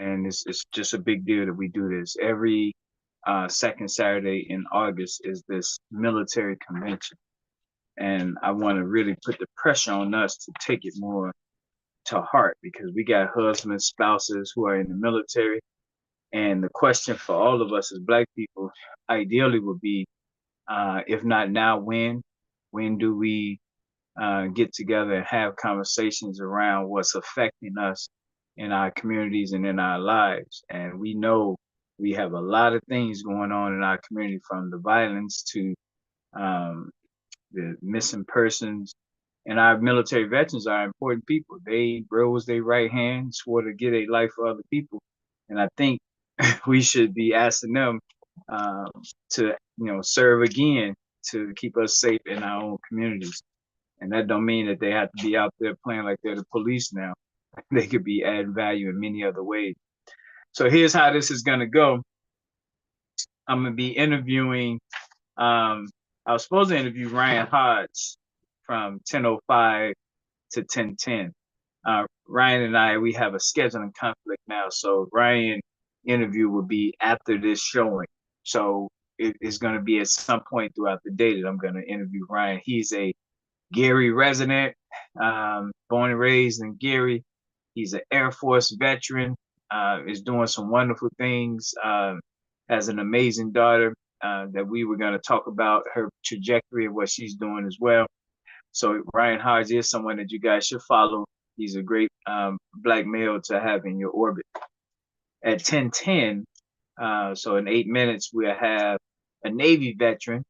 and it's just a big deal that we do this every second Saturday in August. Is this military convention, and I want to really put the pressure on us to take it more to heart because we got husbands, spouses who are in the military, and the question for all of us as Black people, ideally, would be, if not now, when? When do we get together and have conversations around what's affecting us in our communities and in our lives? And we know we have a lot of things going on in our community, from the violence to um, the missing persons. And our military veterans are important people. They rose their right hand, swore to give a life for other people. And I think we should be asking them um, to, serve again to keep us safe in our own communities. And that don't mean that they have to be out there playing like they're the police now. They could be adding value in many other ways. So here's how this is gonna go. I'm gonna be interviewing. I was supposed to interview Ryan Hodge from 10:05 to 10:10. Ryan and I, we have a scheduling conflict now, so Ryan interview will be after this showing. So it's going to be at some point throughout the day that I'm going to interview Ryan. He's a Gary resident, born and raised in Gary. He's an Air Force veteran, is doing some wonderful things, has an amazing daughter that we were going to talk about her trajectory and what she's doing as well. So Ryan Hodge is someone that you guys should follow. He's a great Black male to have in your orbit. At 10:10, so in 8 minutes, we'll have a Navy veteran,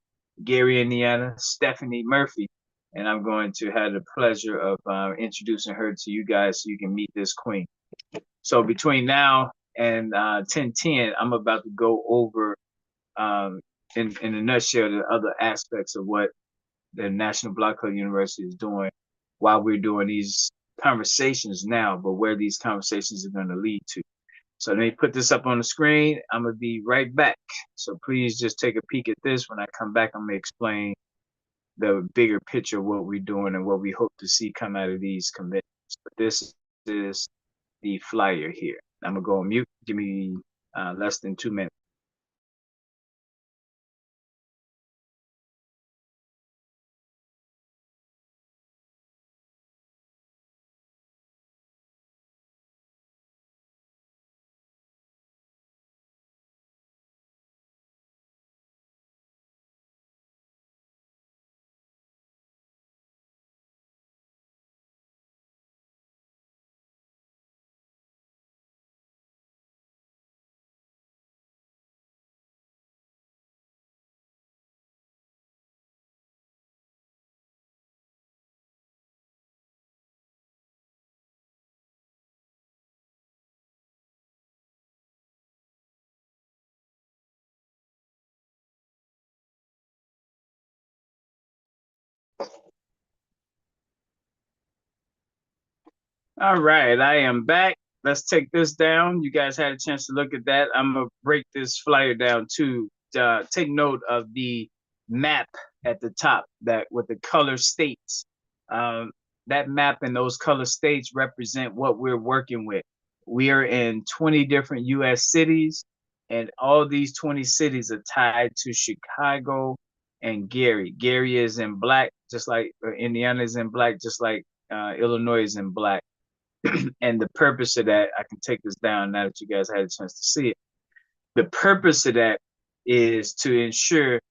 Gary, Indiana, Stephanie Murphy, and I'm going to have the pleasure of introducing her to you guys so you can meet this queen. So between now and 10:10, I'm about to go over, in a nutshell, the other aspects of what the National Block Club University is doing while we're doing these conversations now, but where these conversations are going to lead to. So let me put this up on the screen. I'm going to be right back. So please just take a peek at this. When I come back, I'm going to explain the bigger picture of what we're doing and what we hope to see come out of these commitments. But this is the flyer here. I'm going to go on mute. Give me less than 2 minutes. All right, I am back. Let's take this down. You guys had a chance to look at that. I'm gonna break this flyer down too. Take note of the map at the top, that with the color states. Um, that map and those color states represent what we're working with. We are in 20 different U.S. cities, and all these 20 cities are tied to Chicago and Gary. Gary is in black, just like Indiana is in black, just like Illinois is in black. And the purpose of that, I can take this down now that you guys had a chance to see it. The purpose of that is to ensure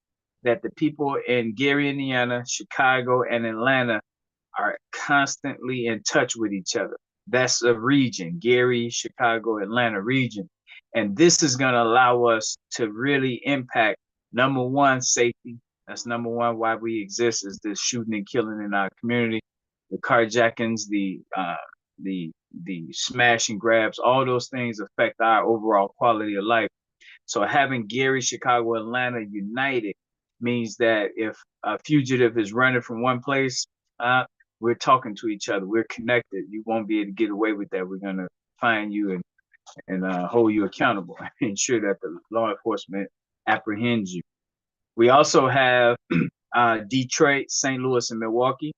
that the people in Gary, Indiana, Chicago, and Atlanta are constantly in touch with each other. That's a region, Gary, Chicago, Atlanta region. And this is going to allow us to really impact, number one, safety. That's number one why we exist, is this shooting and killing in our community, the carjackings, the smash and grabs. All those things affect our overall quality of life. So having Gary, Chicago, Atlanta united means that if a fugitive is running from one place, we're talking to each other. We're connected. You won't be able to get away with that. We're gonna find you and hold you accountable, ensure that the law enforcement apprehends you. We also have Detroit, St. Louis, and Milwaukee.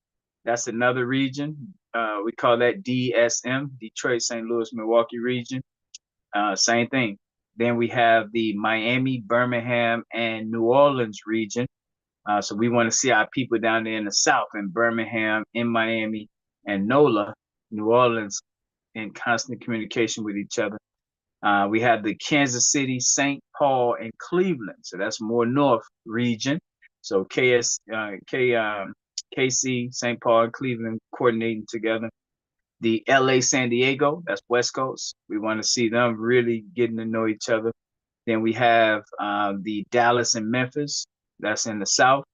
That's another region. We call that DSM, Detroit, St. Louis, Milwaukee region. Same thing. Then we have the Miami, Birmingham, and New Orleans region. So we want to see our people down there in the South, in Birmingham, in Miami, and NOLA, New Orleans, in constant communication with each other. We have the Kansas City, St. Paul, and Cleveland. So that's more north region. So KC, St. Paul, and Cleveland coordinating together. The LA, San Diego, that's West Coast. We want to see them really getting to know each other. Then we have the Dallas and Memphis, that's in the South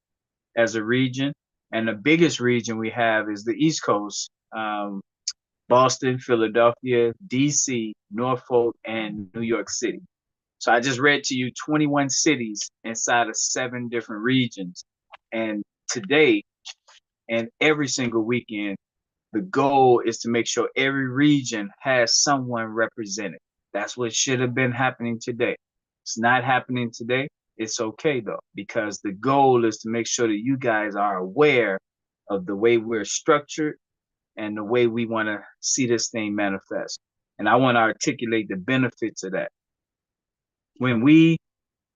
as a region. And the biggest region we have is the East Coast, Boston, Philadelphia, DC, Norfolk, and New York City. So I just read to you 21 cities inside of 7 different regions. And today and every single weekend, the goal is to make sure every region has someone represented. That's what should have been happening today. It's not happening today. It's okay though, because the goal is to make sure that you guys are aware of the way we're structured and the way we want to see this thing manifest. And I want to articulate the benefits of that. When we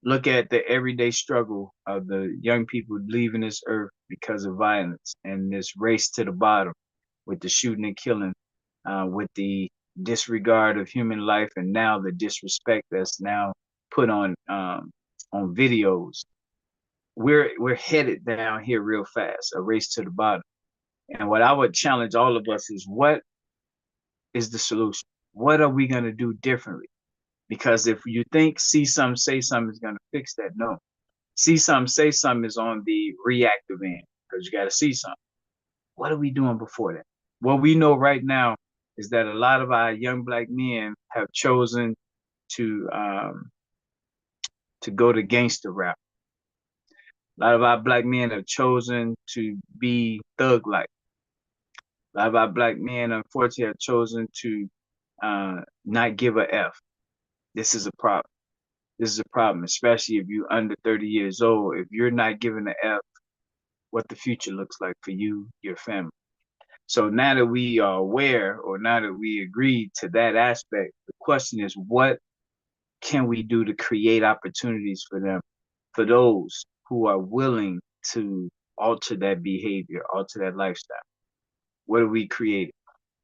look at the everyday struggle of the young people leaving this earth because of violence and this race to the bottom with the shooting and killing, with the disregard of human life, and now the disrespect that's now put on videos, we're headed down here real fast, a race to the bottom. And what I would challenge all of us is, what is the solution? What are we going to do differently? Because if you think see something, say something is going to fix that, no. See something, say something is on the reactive end, because you got to see something. What are we doing before that? What we know right now is that a lot of our young Black men have chosen to go the gangster route. A lot of our Black men have chosen to be thug-like. A lot of our Black men, unfortunately, have chosen to not give a F. This is a problem. This is a problem, especially if you're under 30 years old. If you're not giving an F, what the future looks like for you, your family. So now that we are aware, or now that we agree to that aspect, the question is, what can we do to create opportunities for them, for those who are willing to alter that behavior, alter that lifestyle? What do we create?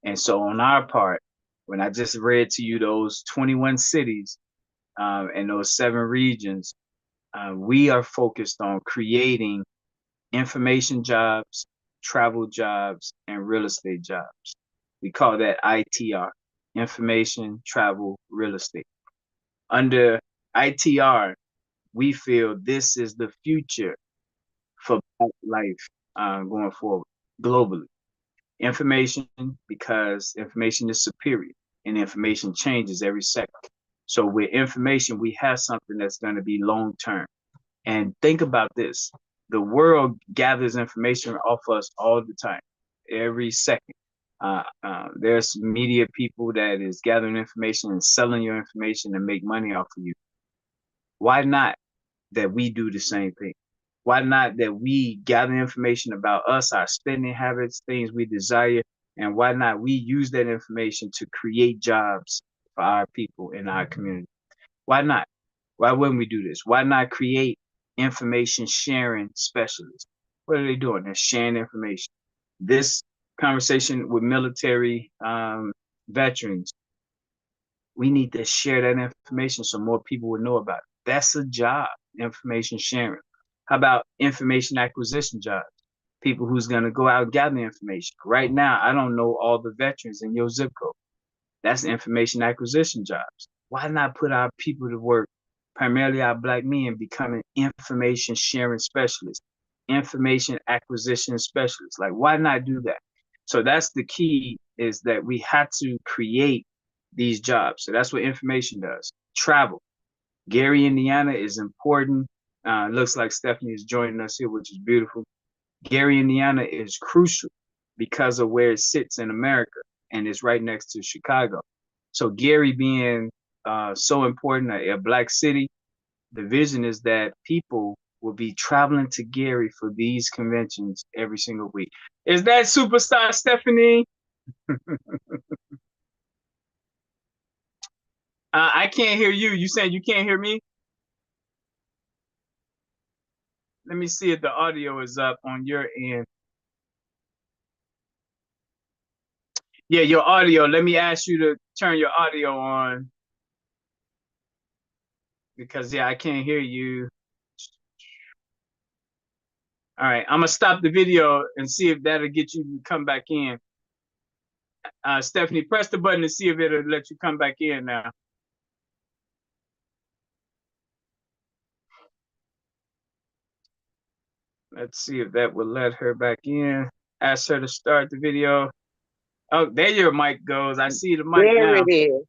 And so on our part, when I just read to you those 21 cities and those 7 regions, we are focused on creating information jobs, travel jobs, and real estate jobs. We call that ITR, information, travel, real estate. Under ITR, we feel this is the future for Black life going forward globally. Information, because information is superior and information changes every second. So with information, we have something that's going to be long term. And think about this. The world gathers information off us all the time, every second. There's media people that is gathering information and selling your information to make money off of you. Why not that we do the same thing? Why not that we gather information about us, our spending habits, things we desire, and why not we use that information to create jobs for our people in our community? Why not? Why wouldn't we do this? Why not create information sharing specialists? What are they doing? They're sharing information. This conversation with military veterans, we need to share that information so more people will know about it. That's a job, information sharing. How about information acquisition jobs? People who's going to go out and gather information. Right now, I don't know all the veterans in your zip code. That's information acquisition jobs. Why not put our people to work, primarily our Black men, becoming information sharing specialists, information acquisition specialists? Like, why not do that? So that's the key, is that we have to create these jobs. So that's what information does. Travel. Gary, Indiana is important. Looks like Stephanie is joining us here, which is beautiful. Gary, Indiana is crucial because of where it sits in America, and it's right next to Chicago. So Gary being so important, a Black city, the vision is that people will be traveling to Gary for these conventions every single week. Is that superstar Stephanie? I can't hear you. You saying you can't hear me? Let me see if the audio is up on your end. Yeah, your audio. Let me ask you to turn your audio on because yeah, I can't hear you. All right, I'm gonna stop the video and see if that'll get you to come back in. Stephanie, press the button to see if it'll let you come back in now. Let's see if that will let her back in. Ask her to start the video. Oh, there your mic goes. I see the mic There now. it is.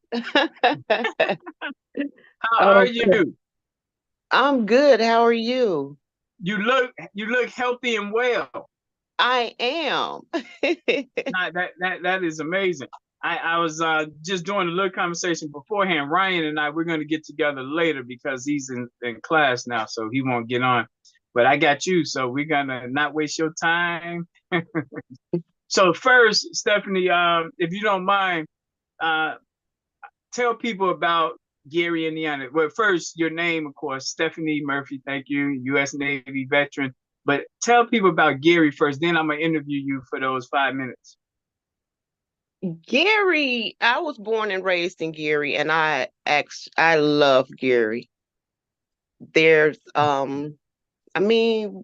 How are Okay. you? I'm good. How are you? You look healthy and well. I am. That is amazing. I was just doing a little conversation beforehand. Ryan and I we're gonna get together later because he's in class now, so he won't get on. But I got you, so we're gonna not waste your time. So first, Stephanie, if you don't mind, uh, tell people about Gary, Indiana. Well, first, your name, of course, Stephanie Murphy. Thank you, U.S. Navy veteran. But tell people about Gary first. Then I'm gonna interview you for those 5 minutes. Gary, I was born and raised in Gary, and I love Gary. There's I mean,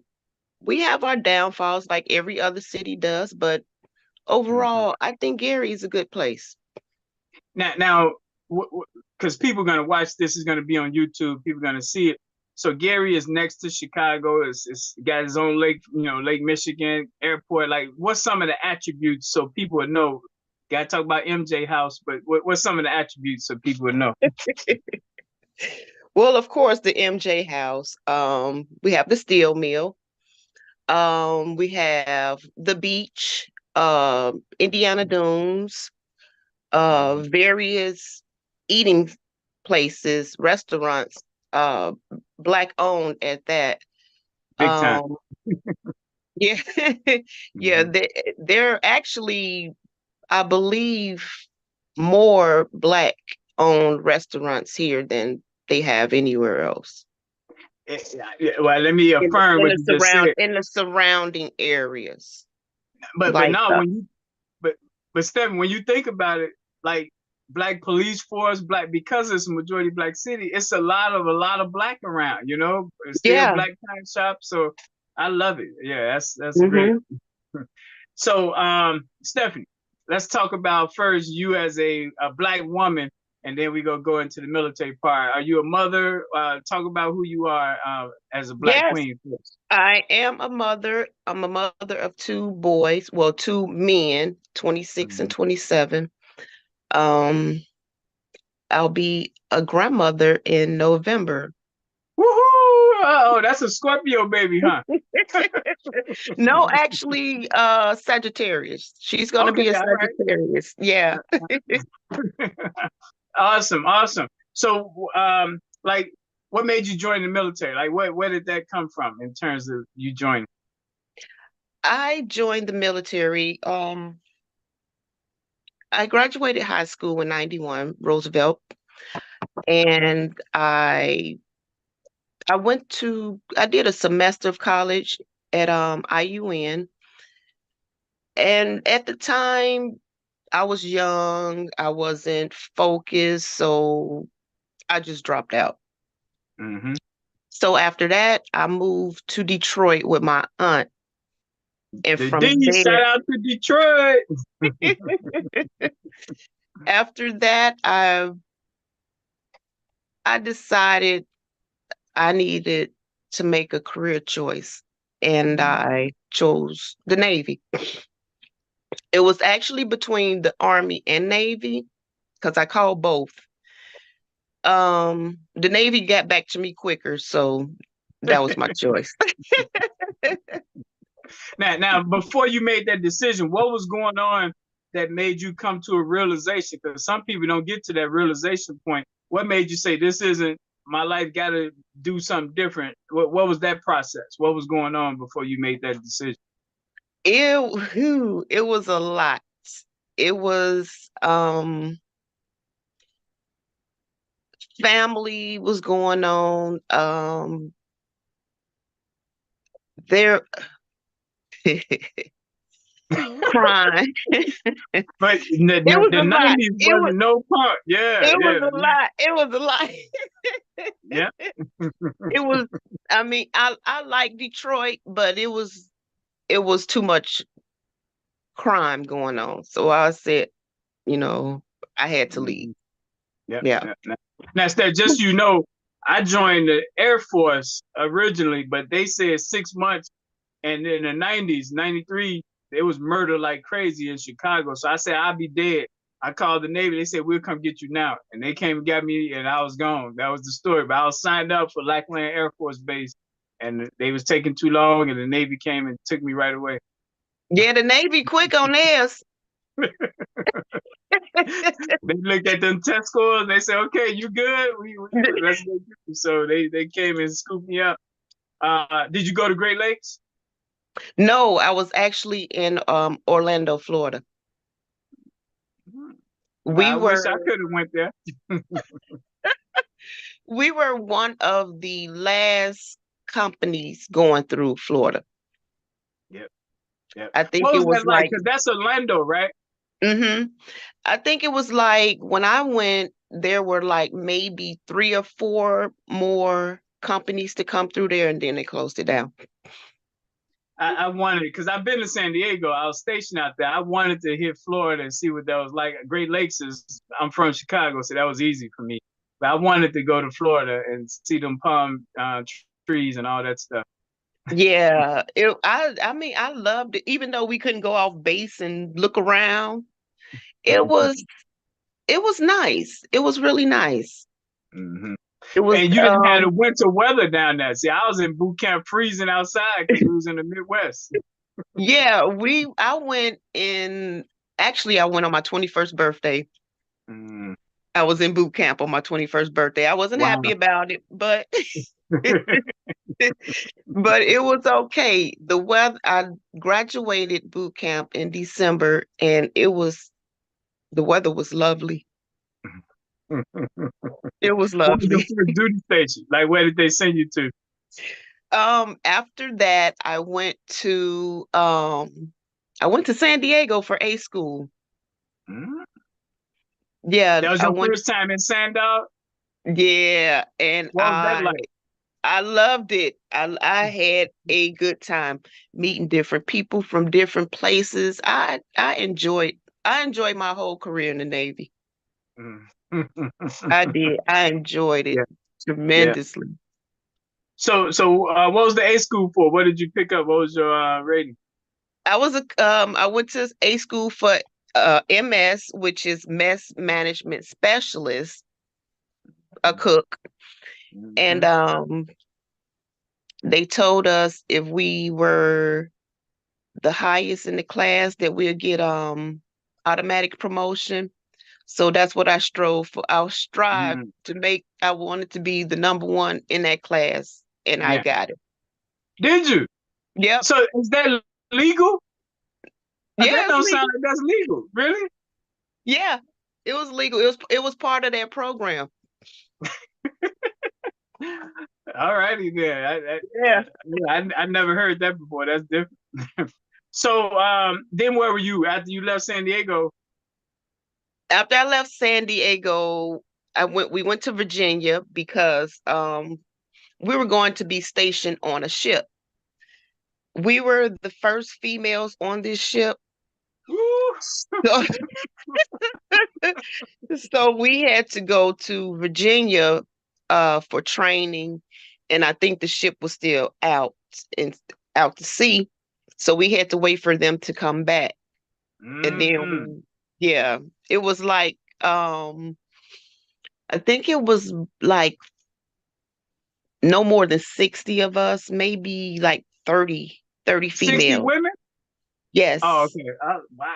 we have our downfalls like every other city does, but Mhm. overall, I think Gary is a good place. Now, because people are gonna watch this, is gonna be on YouTube. People are gonna see it. So Gary is next to Chicago. It's got his own lake, Lake Michigan airport. Like, what's some of the attributes so people would know? Got to talk about MJ House, but what's some of the attributes so people would know? Well, of course, the MJ House. We have the steel mill. We have the beach, Indiana Dunes, Mhm. various eating places, restaurants, uh, black owned at that. Big time. Um, yeah, yeah, Mhm. they're actually, I believe, more black owned restaurants here than they have anywhere else Well, let me affirm what you just said. in the surrounding areas. But Like, no, but but Stephen, when you think about it, like black police force, black because it's a majority black city, it's a lot of black around. It's still yeah. black time shop, so I love it. Yeah, that's great. Hmm. So, Stephanie, let's talk about first you as a black woman, and then we go into the military part. Are you a mother? Talk about who you are as a black Yes, queen first. I am a mother. I'm a mother of two boys, well, two men, 26 and Mhm. 27. Um, I'll be a grandmother in November. Woohoo! Oh, that's a Scorpio baby, huh? No, actually, Sagittarius. She's gonna be Okay, a all right. Sagittarius. Yeah. Awesome, awesome. So, like, what made you join the military? Like, where did that come from in terms of you joining? I joined the military. I graduated high school in 91, Roosevelt, and I did a semester of college at IUN. And at the time, I was young, I wasn't focused, so I just dropped out. Mm-hmm. So after that, I moved to Detroit with my aunt. And The from D, shout there, out to Detroit. after that, I decided I needed to make a career choice, and I chose the Navy. It was actually between the Army and Navy because I called both. The Navy got back to me quicker, so that was my choice. Now, before you made that decision, what was going on that made you come to a realization? Because some people don't get to that realization point. What made you say this isn't my life? Got to do something different. What was that process? What was going on before you made that decision? It was a lot. It was family was going on. There crime. But It was the a lot. 90s wasn't no punk. Yeah, It was yeah, a lot. It was a lot. yeah. It was, I mean, I like Detroit, but it was too much crime going on. So I said, you know, I had to leave. Mhm. Yeah, Yeah. yeah. Now, Steph, just so you know, I joined the Air Force originally, but they said 6 months. And in the 90s, 93, it was murder like crazy in Chicago. So I said, I'll be dead. I called the Navy. They said, we'll come get you now. And they came and got me, and I was gone. That was the story. But I was signed up for Lackland Air Force Base, and they was taking too long, and the Navy came and took me right away. Yeah, the Navy quick on theirs. They looked at them test scores. They said, okay, you good? Let's go get you. So they came and scooped me up. Did you go to Great Lakes? No, I was actually in Orlando, Florida. We I wish were I could have went there. we were one of the last companies going through Florida. Yep, yep. I think What it was was that like? like, Because that's Orlando, right? hmm I think it was like when I went, there were like maybe three or four more companies to come through there, and then they closed it down. I wanted, because I've been to San Diego. I was stationed out there. I wanted to hit Florida and see what that was like. Great Lakes is, I'm from Chicago, so that was easy for me. But I wanted to go to Florida and see them palm trees and all that stuff. Yeah, I mean, I loved it, even though we couldn't go off base and look around. It was it was nice. It was really nice. Hmm. It was And you didn't have the winter weather down there. See, I was in boot camp freezing outside because we was in the Midwest. yeah, I went in, actually I went on my 21st birthday. Mm, I was in boot camp on my 21st birthday. I wasn't happy wow. about it, but but it was okay. The weather, I graduated boot camp in December, and the weather was lovely. It was What was your lovely. first duty station? Like, where did they send you to? After that, I went to San Diego for A school. Mm. Yeah, That was I your went, first time in Sandal? yeah, and What was that like? I loved it. I had a good time meeting different people from different places. I enjoyed my whole career in the Navy. Mm. I did. I enjoyed it Yeah, yeah. tremendously. So, what was the A school for? What did you pick up? What was your rating? I went to A school for MS, which is mess management specialist, a cook, and Hmm. they told us if we were the highest in the class that we'll get automatic promotion. So that's what I strove for. I strive Mm. to make, I wanted to be the number one in that class, and I Yeah. got it. Did you? Yep. So is that legal? That Yeah, it's don't sound legal. like that's legal. Really? Yeah, it was legal. It was part of their program. All righty then. Yeah. I never heard that before. That's different. So then where were you after you left San Diego? After I left San Diego, we went to Virginia because we were going to be stationed on a ship. We were the first females on this ship. So, so we had to go to Virginia for training, and I think the ship was still and out to sea. So we had to wait for them to come back. And then Mm-hmm. yeah, it was like I think it was like no more than 60 of us, maybe like 30 60 females. women? Oh, Yes. okay. Wow.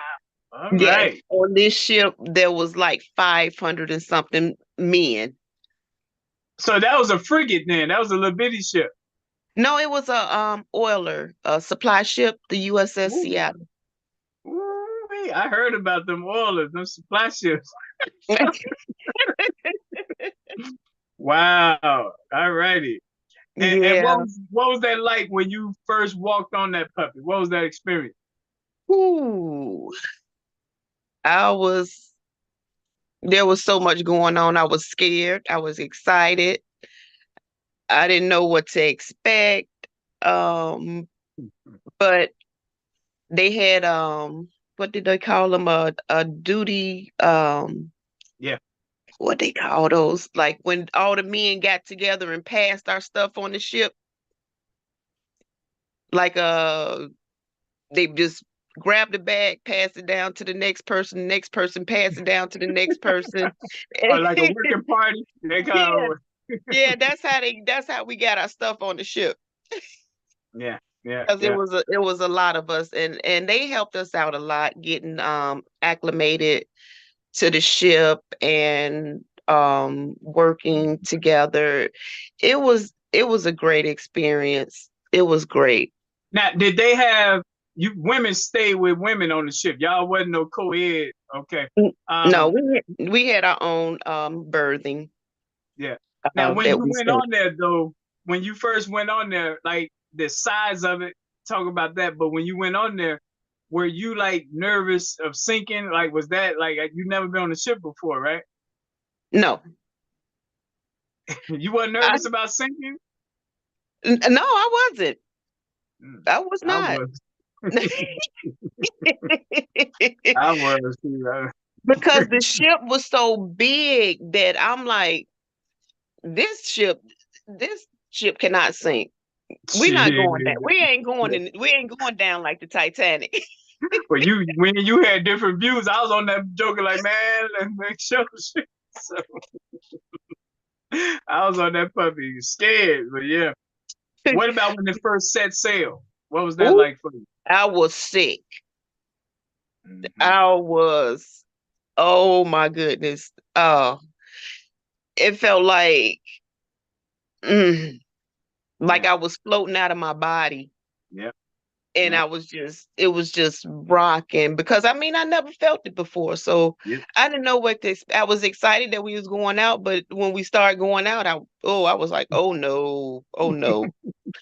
All Yes. right. On this ship, there was like 500 and something men. So that was a frigate then. That was a little bitty ship. No, it was a oiler, a supply ship, the USS Ooh, Seattle. ooh, I heard about them oilers, them supply ships. Wow. All righty. And Yeah. what was that like when you first walked on that puppy? What was that experience? Ooh, I was, there was so much going on. I was scared. I was excited. I didn't know what to expect. Um, but they had what did they call them? A duty Yeah. what they call those? Like when all the men got together and passed our stuff on the ship, like they just grab the bag, pass it down to the next person pass it down to the next person. Or like a working party. They Yeah, kind of yeah, that's how we got our stuff on the ship. yeah, yeah, Because yeah. it was a lot of us, and they helped us out a lot getting acclimated to the ship and working together. It was a great experience. It was great. Now, did they have you women stay with women on the ship? Y'all wasn't no co-ed. Okay. N- No, Um, we had our own berthing yeah. Now, when that you we went stayed. on there though, when you first went on there, like the size of it, talk about that. But when you went on there, were you like nervous of sinking? Like, was that like you never been on a ship before, right? No, You weren't I nervous about sinking? no, I wasn't. Mm, I was I not. was. I was. Because the ship was so big that I'm like, this ship, this ship cannot sink. We're not Shit. going that. We ain't going down like the Titanic. But you, when you had different views, I was on that joking like, man, let's make sure. So I was on that puppy scared, but yeah. What about when it first set sail? What was that Ooh, like for you? I was sick. Hmm. I was, oh my goodness. It felt mm, like Yeah, I was floating out of my body. yeah, And yeah, it was just rocking because I mean, I never felt it before. So yeah. I didn't know what this, I was excited that we was going out, but when we started going out, I was like, oh no, oh no.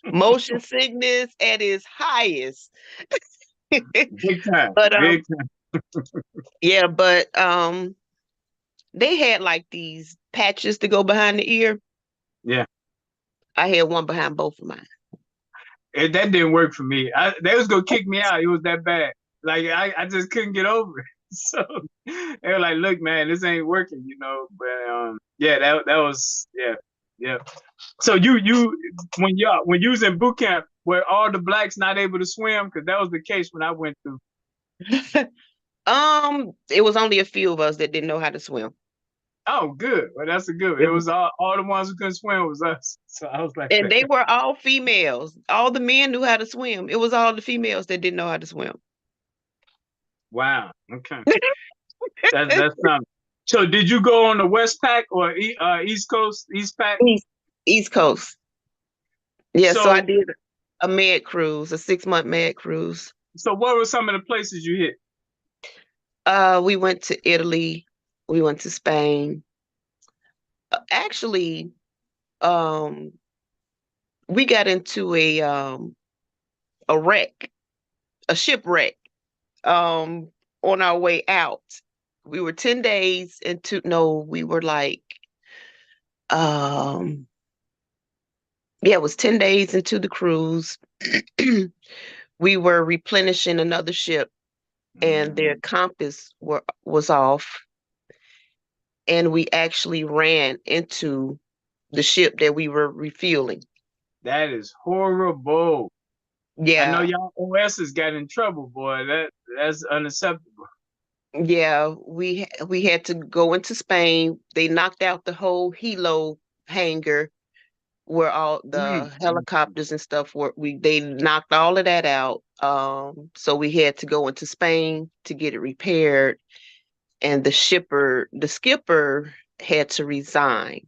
Motion sickness at its highest. Big time, But big time. yeah, but they had like these patches to go behind the ear. Yeah, I had one behind both of mine. that didn't work for me. They was gonna kick me out. It was that bad. Like I just couldn't get over it. So they were like, "Look, man, this ain't working," you know. But yeah, that was yeah, yeah. So when you was in boot camp, were all the blacks not able to swim? Because that was the case when I went through. It was only a few of us that didn't know how to swim. Oh, good. Well, that's a good. It was all the ones who couldn't swim was us. So I was like And that. they were all females. All the men knew how to swim. It was all the females that didn't know how to swim. Wow. Okay. That's something. So did you go on the West Pack or East Coast, East Pack? East Coast. Yeah, so I So did a med cruise, a 6 month med cruise. so what were some of the places you hit? We went to Italy, we went to Spain. Actually, um, we got into a wreck, a shipwreck, um, on our way out. We were 10 days into, no, we were like, um, yeah, it was 10 days into the cruise. We were replenishing another ship and their Mm, compass was off, and we actually ran into the ship that we were refueling. that is horrible. I know Yeah, y'all OSs got in trouble, boy. That's unacceptable. yeah, we had to go into Spain. They knocked out the whole helo hangar where all the Mm, mm. helicopters and stuff were. They knocked all of that out. So we had to go into Spain to get it repaired, and the skipper had to resign.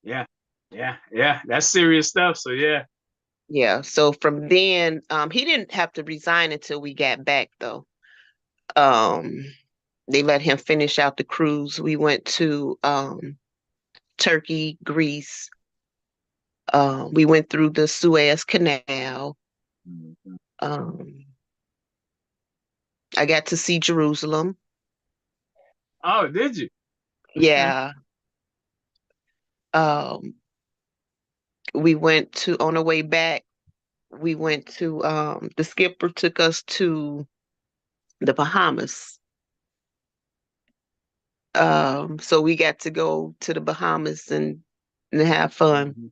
Yeah, yeah, yeah. That's serious stuff. So yeah. Yeah, so from then, he didn't have to resign until we got back though. Um, they let him finish out the cruise. We went to Turkey, Greece. We went through the Suez Canal. Mhm. Um, I got to see Jerusalem. Oh, did you? Okay. Yeah. Um, we went to on the way back. We went to the skipper took us to the Bahamas. So we got to go to the Bahamas and have fun Mhm.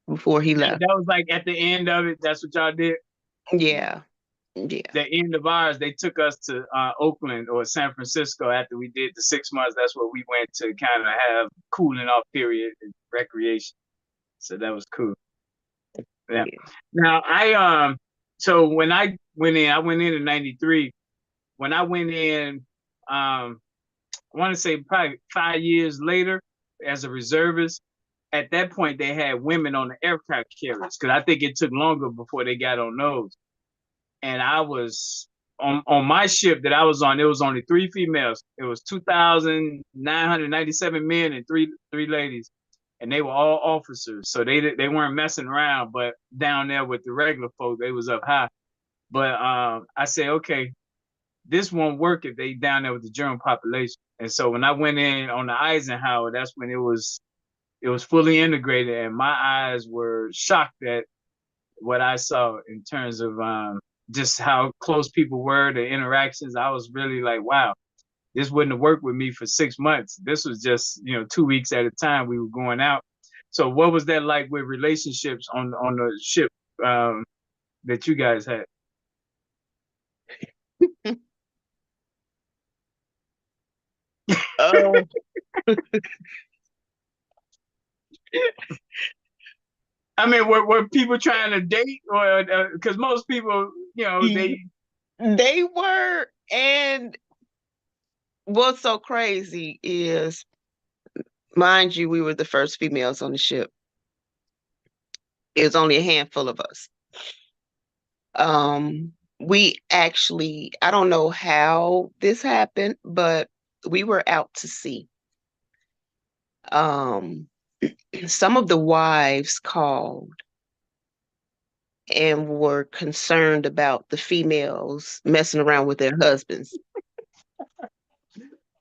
before he That, left. that was like at the end of it. That's what y'all did. Yeah. Yeah. The end of ours, they took us to Oakland or San Francisco after we did the 6 months. That's where we went to kind of have cooling off period and recreation. So that was cool. Yeah. Yeah. Now so when I went in '93. When I went in, I want to say probably 5 years later as a reservist. At that point, they had women on the aircraft carriers because I think it took longer before they got on those. And I was on my ship that I was on. It was only three females. It was 2,997 men and three ladies, and they were all officers. So they weren't messing around. But down there with the regular folk, they was up high. But I said, okay, this won't work if they down there with the general population. And so when I went in on the Eisenhower, that's when it was fully integrated, and my eyes were shocked at what I saw in terms of just how close people were, the interactions. I was really like, wow, this wouldn't have worked with me for 6 months. This was just 2 weeks at a time we were going out. So what was that like with relationships on the ship that you guys had? Oh, I mean, were people trying to date, or because most people, y- they they were. And what's so crazy is, mind you, we were the first females on the ship. It was only a handful of us. We actually, I don't know how this happened, but we were out to sea. Um, some of the wives called and were concerned about the females messing around with their husbands.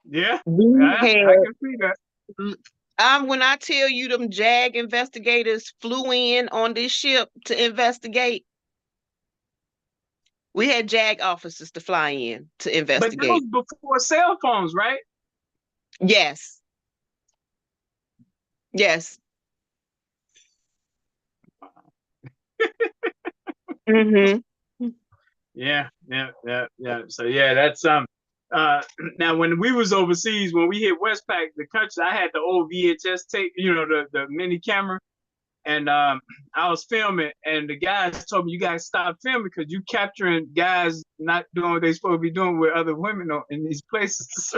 yeah, We I had, can see that. when I tell you them JAG investigators flew in on this ship to investigate, we had JAG officers to fly in to But that was investigate. before cell phones, right? Yes, yes. Mm-hmm. Yeah, yeah, yeah, yeah. So yeah, that's uh now when we was overseas, when we hit Westpac, the country, I had the old VHS tape, the mini camera, and I was filming, and the guys told me, you guys stop filming because you capturing guys not doing what they supposed to be doing with other women in these places.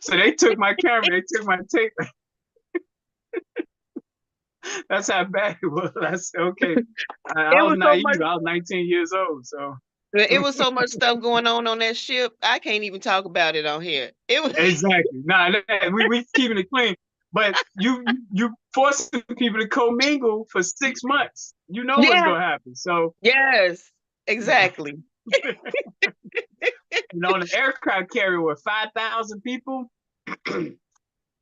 So they took my camera, they took my tape. That's how bad it was. I said, okay, I It was was so naive. much. I was 19 years old, so It was so much stuff going on that ship. I can't even talk about it on here. It was. exactly. Nah, we keeping it clean. But you forcing people to commingle for 6 months. You know what's Yeah. gonna happen. So Yes. Exactly. on an aircraft carrier with 5,000 people,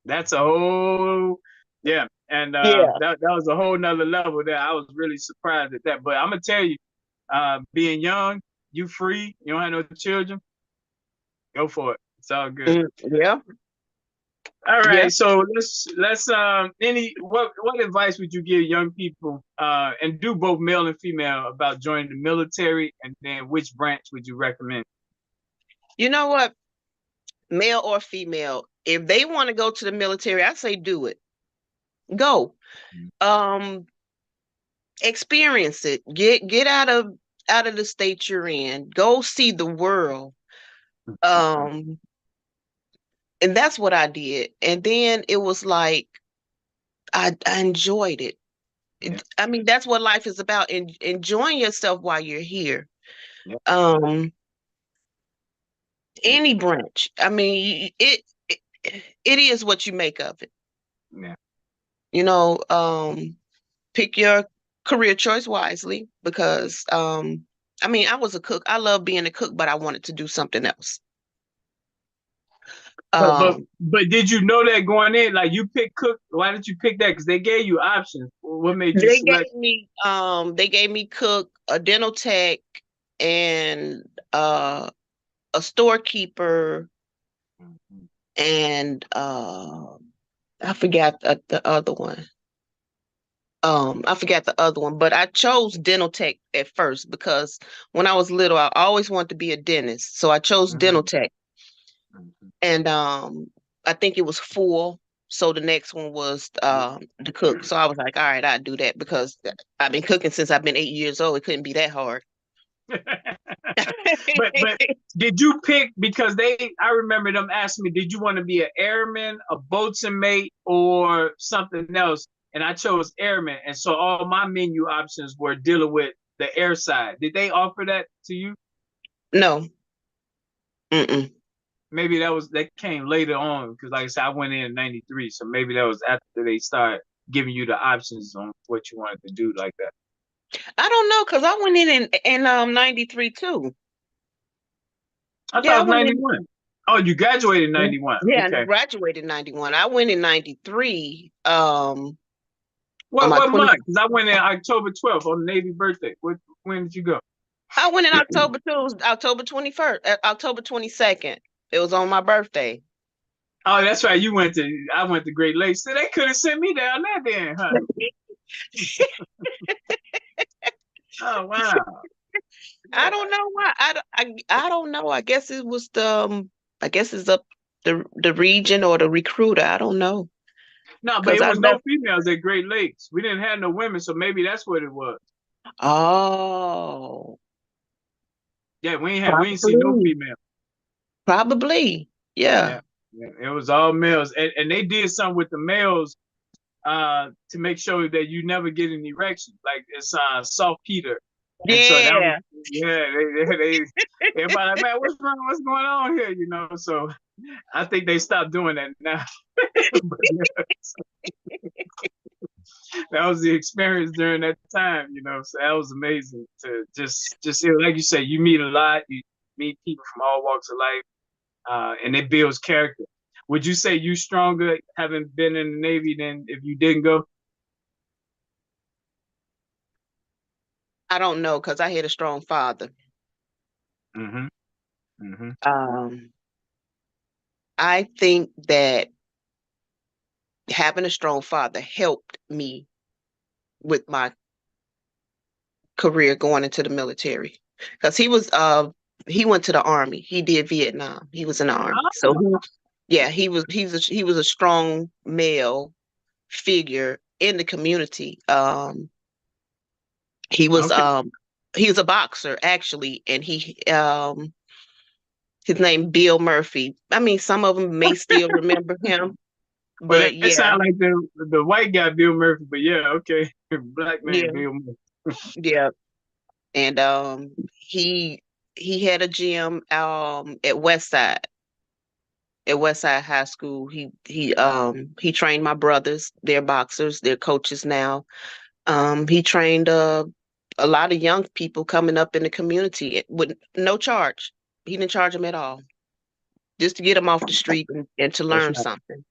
that's a whole yeah. And Yeah. that was a whole nother level there. I was really surprised at that. But I'm gonna tell you, being young, you free, you don't have no children, go for it. It's all good. Yeah. All Yeah. right, so let's any what advice would you give young people and do both male and female about joining the military, and then which branch would you recommend? You know what? Male or female, if they want to go to the military, I say do it. Go. Um, Experience it. Get out of the state you're in. Go see the world. Um, and that's what I did. And then it was like I enjoyed it. Yeah, I mean, that's what life is about, enjoying yourself while you're here. yeah, Um, yeah, any branch. I mean, it is what you make of it. yeah. You know, pick your career choice wisely because I mean, I was a cook. I love being a cook, but I wanted to do something else. But but Um, but did you know that going in? Like you picked cook. Why did you pick that? Because they gave you options. What made you select? they gave me cook, a dental tech, and a storekeeper, and I forgot the other one. I forgot the other one, but I chose dental tech at first because when I was little, I always wanted to be a dentist. So I chose dental Mhm, tech, mhm. and I think it was full. So the next one was the cook. So I was like, all right, I'll do that because I've been cooking since I've been 8 years old. It couldn't be that hard. But did you pick because they? I remember them asking me, did you want to be an airman, a boatswain mate, or something else? And I chose airman, and so all my menu options were dealing with the air side. Did they offer that to you? No. Mm-mm. Maybe that came later on because, like I said, I went in '93, so maybe that was after they started giving you the options on what you wanted to do like that. I don't know because I went in 93 too. I thought Yeah, it I was went in. '91. Oh, you graduated in '91. Yeah, and I Okay. graduated in 91. I went in 93. On What my what 20. month? Because I went in October 12th on Navy birthday. When did you go? I went in October too. It was October 21st, October 22nd. It was on my birthday. Oh, that's right. I went to Great Lakes. So they could have sent me down there then, huh? Oh wow. I Yeah. don't know why. I don't know. I guess it was I guess it's up the region or the recruiter. I don't know. No, but Cause it I was no left. females at Great Lakes. We didn't have no women, so maybe that's what it was. Oh, Yeah, we ain't see no probably. female. Probably. Yeah. Yeah. Yeah. It was all males. And they did something with the males to make sure that you never get an erection. Like it's saltpeter. And so that was Yeah. yeah, everybody like, man, what's wrong? What's going on here? So I think they stopped doing that now. But yeah, that was the experience during that time. So that was amazing to just like you say, you meet a lot, you meet people from all walks of life, and it builds character. Would you say you stronger having been in the Navy than if you didn't go? I don't know because I had a strong father. Mm-hmm. Mm-hmm. Um, I think that having a strong father helped me with my career going into the military because he went to the army. He did Vietnam. He was in the army. So yeah, he was a strong male figure in the community. He was Okay. um he was a boxer actually, and he his name Bill Murphy. I mean, some of them may still remember him, Well, but that yeah, sounds like the white guy Bill Murphy, but yeah, okay, black man yeah, Bill Murphy. yeah. And he had a gym at Westside High School. He trained my brothers. They're boxers. They're coaches now. He trained a lot of young people coming up in the community with no charge. He didn't charge them at all, just to get them off the street and to That's learn right. something.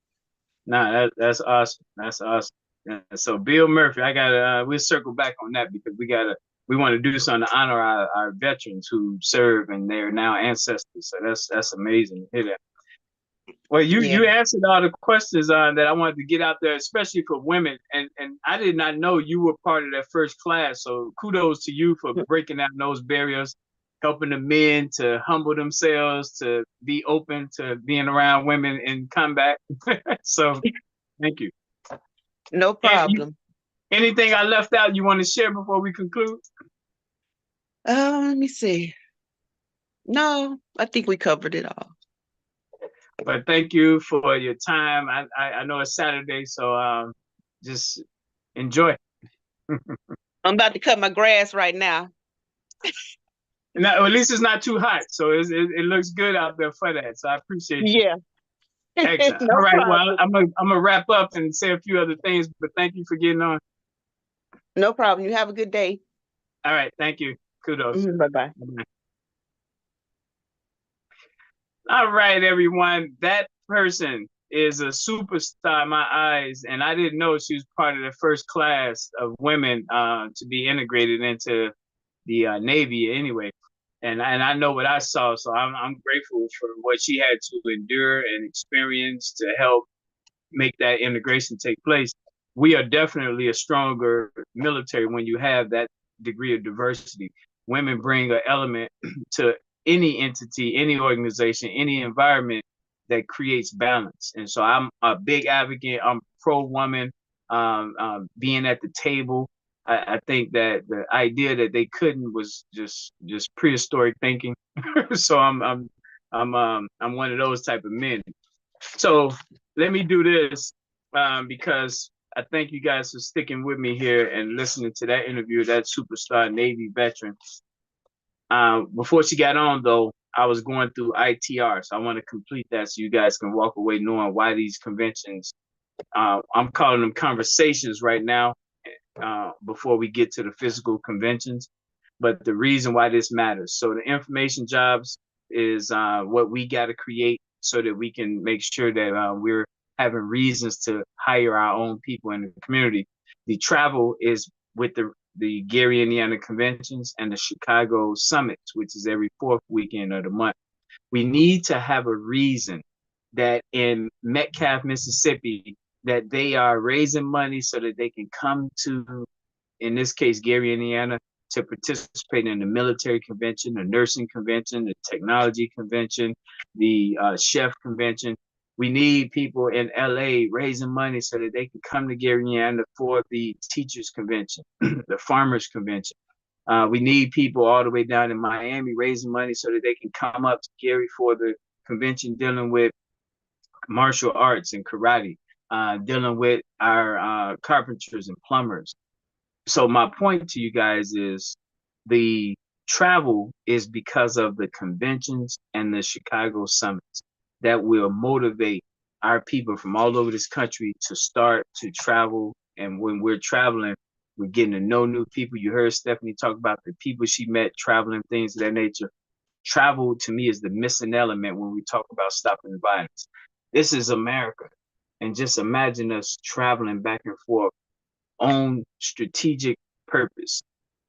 Nah, that's awesome. That's awesome. Yeah, so Bill Murphy, I gotta we'll circle back on that because we want to do something to honor our veterans who serve and they're now ancestors. So that's amazing to hear that. Well, you Yeah. you answered all the questions that I wanted to get out there, especially for women. And I did not know you were part of that first class. So kudos to you for breaking down those barriers, helping the men to humble themselves, to be open to being around women in combat. So thank you. No And problem. anything I left out you want to share before we conclude? Let me see. No, I think we covered it all. But thank you for your time. I know it's Saturday, so just enjoy. I'm about to cut my grass right now. Now, at least it's not too hot, so it looks good out there for that. So I appreciate you. Yeah. Excellent. No All right. Well, problem. I'm gonna wrap up and say a few other things, but thank you for getting on. No problem. You have a good day. All right. Thank you. Kudos. Bye bye. All right, everyone. That person is a superstar in my eyes, and I didn't know she was part of the first class of women to be integrated into the Navy anyway. And I know what I saw, so I'm grateful for what she had to endure and experience to help make that integration take place. We are definitely a stronger military when you have that degree of diversity. Women bring an element to any entity, any organization, any environment that creates balance. And so I'm a big advocate. I'm pro woman, being at the table. I think that the idea that they couldn't was just prehistoric thinking. So I'm one of those type of men. So let me do this because I thank you guys for sticking with me here and listening to that interview, that superstar Navy veteran. Before she got on, though, I was going through ITR, so I want to complete that so you guys can walk away knowing why these conventions. I'm calling them conversations right now before we get to the physical conventions. But the reason why this matters. So the information jobs is what we got to create so that we can make sure that we're having reasons to hire our own people in the community. The travel is with the Gary, Indiana conventions and the Chicago summits, which is every fourth weekend of the month. We need to have a reason that in Metcalfe, Mississippi, that they are raising money so that they can come to, in this case, Gary, Indiana, to participate in the military convention, the nursing convention, the technology convention, the chef convention. We need people in LA raising money so that they can come to Gary, Indiana for the teachers convention, the farmers convention. We need people all the way down in Miami raising money so that they can come up to Gary for the convention dealing with martial arts and karate, dealing with our carpenters and plumbers. So my point to you guys is the travel is because of the conventions and the Chicago summits that will motivate our people from all over this country to start to travel. And when we're traveling, we're getting to know new people. You heard Stephanie talk about the people she met traveling, things of that nature. Travel to me is the missing element when we talk about stopping violence. This is America. And just imagine us traveling back and forth on strategic purpose,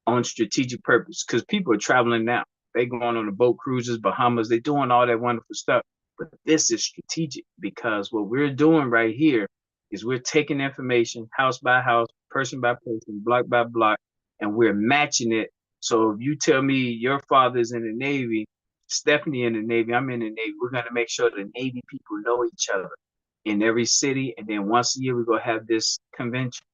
because people are traveling now. They going on the boat cruises, Bahamas, they're doing all that wonderful stuff. But this is strategic because what we're doing right here is we're taking information house by house, person by person, block by block, and we're matching it. So if you tell me your father's in the Navy, Stephanie in the Navy, I'm in the Navy, we're going to make sure the Navy people know each other in every city. And then once a year, we're going to have this convention.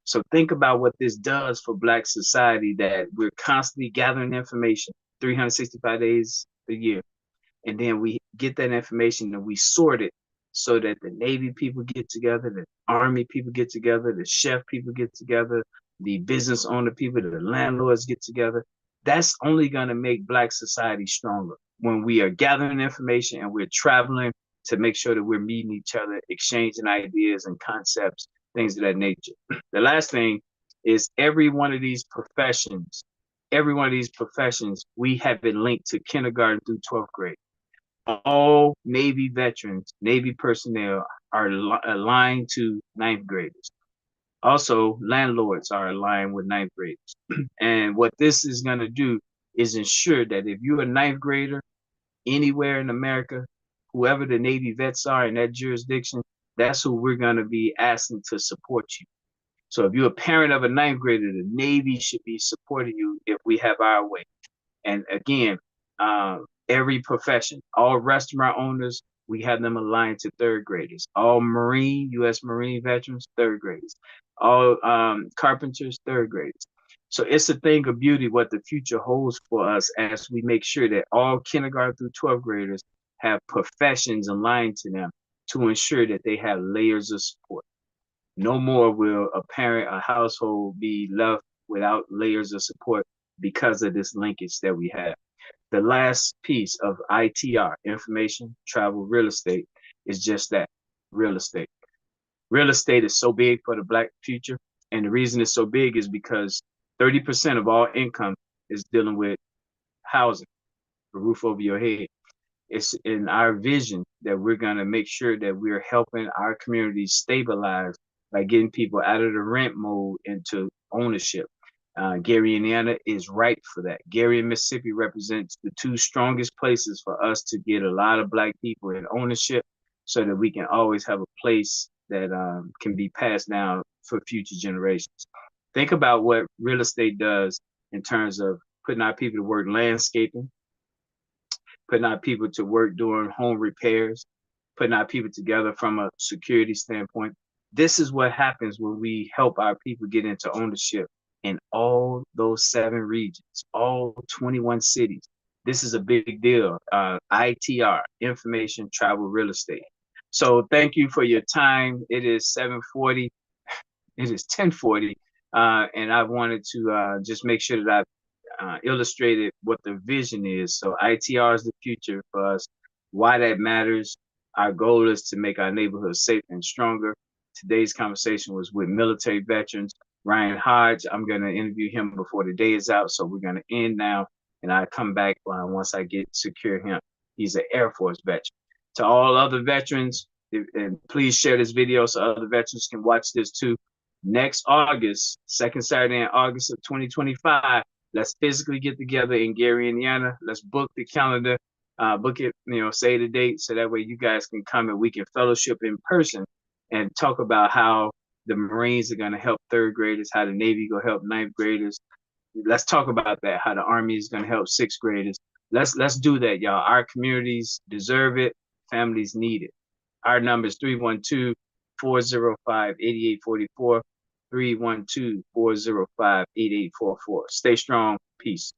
So think about what this does for Black society, that we're constantly gathering information 365 days a year. And then we get that information and we sort it so that the Navy people get together, the Army people get together, the chef people get together, the business owner people, the landlords get together. That's only going to make Black society stronger when we are gathering information and we're traveling to make sure that we're meeting each other, exchanging ideas and concepts, things of that nature. The last thing is every one of these professions, we have been linked to kindergarten through 12th grade. All Navy veterans, Navy personnel are aligned to ninth graders. Also, landlords are aligned with ninth graders. And what this is going to do is ensure that if you're a ninth grader anywhere in America, whoever the Navy vets are in that jurisdiction, that's who we're going to be asking to support you. So if you're a parent of a ninth grader, the Navy should be supporting you if we have our way. And again, every profession, all restaurant owners, we have them aligned to third graders. All Marine, U.S. Marine veterans, third graders. All carpenters, third graders. So it's a thing of beauty what the future holds for us as we make sure that all kindergarten through 12th graders have professions aligned to them to ensure that they have layers of support. No more will a parent, a household be left without layers of support because of this linkage that we have. The last piece of ITR, information, travel, real estate, is just that, real estate. Real estate is so big for the Black future. And the reason it's so big is because 30% of all income is dealing with housing, a roof over your head. It's in our vision that we're going to make sure that we're helping our communities stabilize by getting people out of the rent mode into ownership. Gary, Indiana is right for that. Gary and Mississippi represents the two strongest places for us to get a lot of Black people in ownership so that we can always have a place that can be passed down for future generations. Think about what real estate does in terms of putting our people to work landscaping, putting our people to work doing home repairs, putting our people together from a security standpoint. This is what happens when we help our people get into ownership in all those 7 regions, all 21 cities. This is a big deal. ITR, Information Travel Real Estate. So thank you for your time. It is 7:40. It is 10:40. And I wanted to just make sure that I illustrated what the vision is. So ITR is the future for us, why that matters. Our goal is to make our neighborhoods safe and stronger. Today's conversation was with military veterans, Ryan Hodge. I'm going to interview him before the day is out. So we're going to end now, and I come back once I get secure him. He's an Air Force veteran. To all other veterans, and please share this video so other veterans can watch this too. Next August, second Saturday in August of 2025, let's physically get together in Gary, Indiana. Let's book the calendar, book it, say the date, so that way you guys can come and we can fellowship in person and talk about how the Marines are going to help 3rd graders, how the Navy going to help 9th graders. Let's talk about that, how the Army is going to help 6th graders. Let's do that, y'all. Our communities deserve it. Families need it. Our number is 312-405-8844. 312-405-8844. Stay strong. Peace.